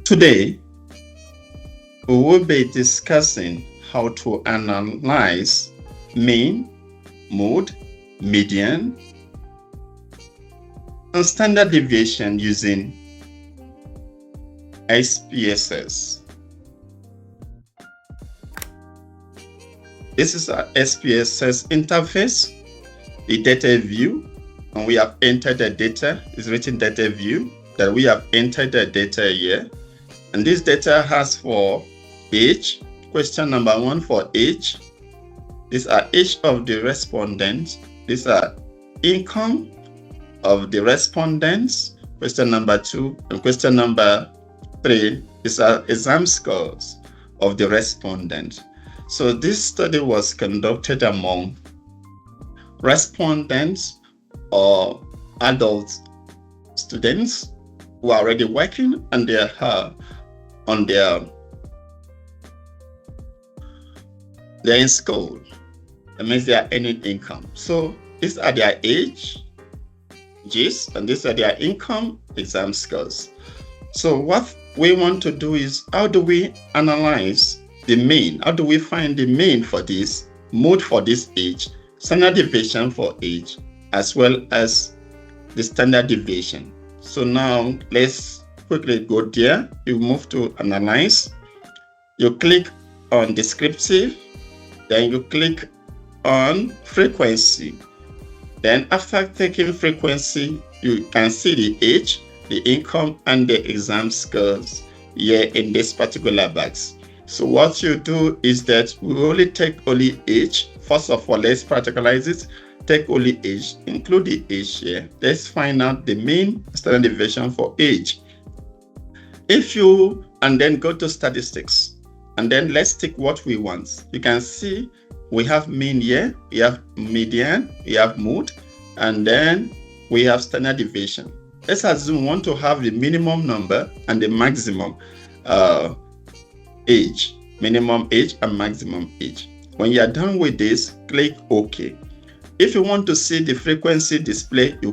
Today, we will be discussing how to analyze mean, mode, median, and standard deviation using SPSS. This is our SPSS interface, the data view, and we have entered the data. It's written data view, that we have entered the data here. And this data has for age, question number 1 for age. These are age of the respondents. These are income of the respondents, question number 2. And question number 3, these are exam scores of the respondent. So this study was conducted among respondents or adult students who are already working and they are they're in school. That means they are earning income. So these are their ages, and these are their income, exam scores. So what we want to do is, how do we analyze the mean? How do we find the mean for this, mode for this age, standard deviation for age, as well as the standard deviation? So now let's quickly go there. You move to Analyse. You click on Descriptive. Then you click on Frequency. Then after taking Frequency, you can see the age, the income, and the exam scores here in this particular box. So what you do is that we only take only age. First of all, let's practicalize it. Take only age, include the age here. Let's find out the mean standard deviation for age. And then go to statistics, and then let's take what we want. You can see we have mean here, we have median, we have mode, and then we have standard deviation. Let's assume we want to have the minimum number and the maximum age, minimum age and maximum age. When you are done with this, click OK. If you want to see the frequency display, you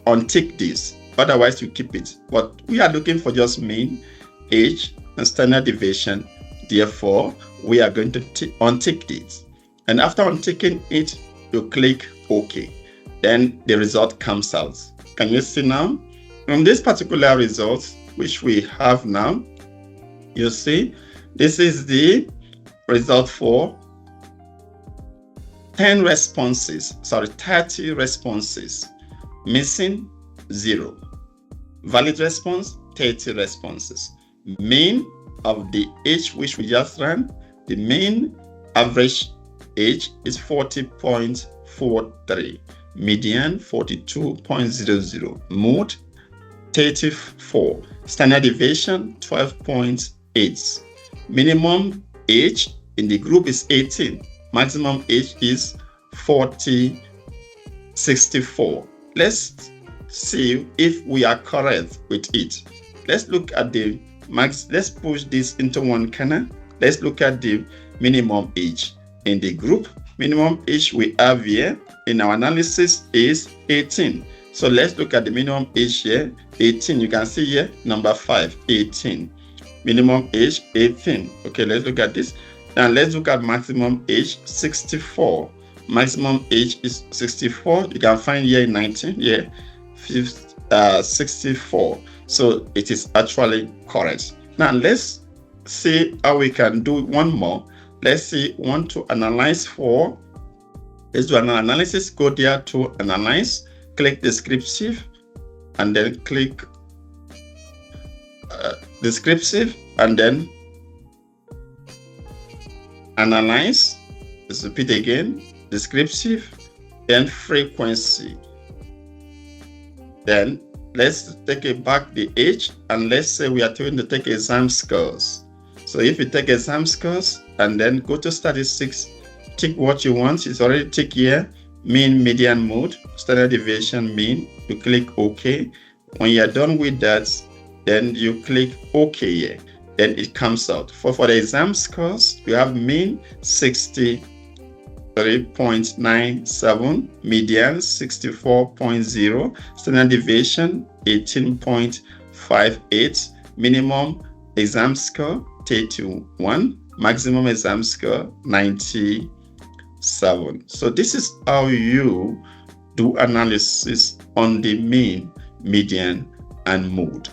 untick this. Otherwise, you keep it. But we are looking for just mean, age, and standard deviation. Therefore, we are going to untick this. And after unticking it, you click OK. Then the result comes out. Can you see now? From this particular result, which we have now, you see, this is the result for 30 responses, missing 0. Valid response, 30 responses. Mean of the age which we just ran, the mean average age is 40.43. Median 42.00. Mode 34. Standard deviation 12.8. Minimum age in the group is 18. Maximum age is 64. Let's see if we are correct with it. Let's look at the max. Let's push this into one corner. Let's look at the minimum age in the group. Minimum age we have here in our analysis is 18. So let's look at the minimum age here, 18. You can see here, number 5, 18. Minimum age, 18. Okay, let's look at this. Now let's look at maximum age, 64. Maximum age is 64. You can find here 19, here 64. So it is actually correct. Now let's see how we can do one more. Let's see, want to analyze for. Let's do an analysis. Go there to Analyze, click Descriptive, and then click Descriptive, and then Analyze. Let's repeat again, Descriptive, then Frequency. Then let's take it back the age, and let's say we are going to take exam scores. So if you take exam scores and then go to statistics, tick what you want. It's already tick here, mean, median, mode, standard deviation, mean. You click OK. When you're done with that, then you click OK here. Then it comes out. For the exam scores, you have mean 63.97, median 64.0, standard deviation 18.58, minimum exam score 31, maximum exam score 97. So this is how you do analysis on the mean, median, and mode.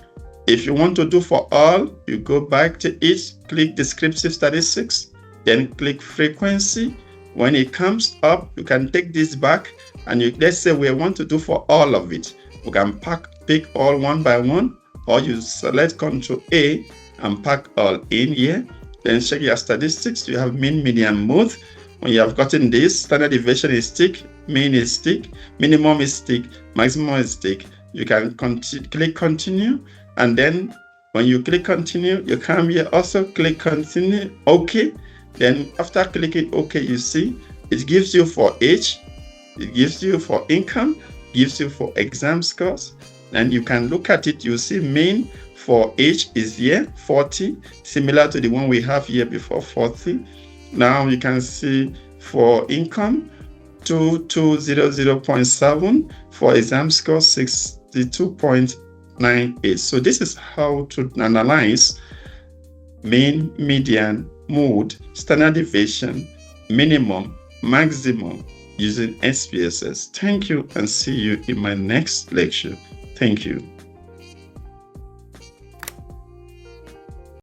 If you want to do for all, you go back to it, click Descriptive Statistics, then click Frequency. When it comes up, you can take this back, and let's say we want to do for all of it. We can pick all one by one, or you select Ctrl A and pack all in here. Then check your statistics. You have mean, median, mode. When you have gotten this, standard deviation is tick, mean is tick, minimum is tick, maximum is tick. You can click continue, and then when you click continue, you come here, also click continue, OK. Then after clicking OK, you see it gives you for age, it gives you for income, gives you for exam scores, and you can look at it. You see mean for age is here 40, similar to the one we have here before, 40. Now you can see for income 2200.7, for exam score 62.98. So this is how to analyze mean, median, mode, standard deviation, minimum, maximum using SPSS. Thank you, and see you in my next lecture. Thank you.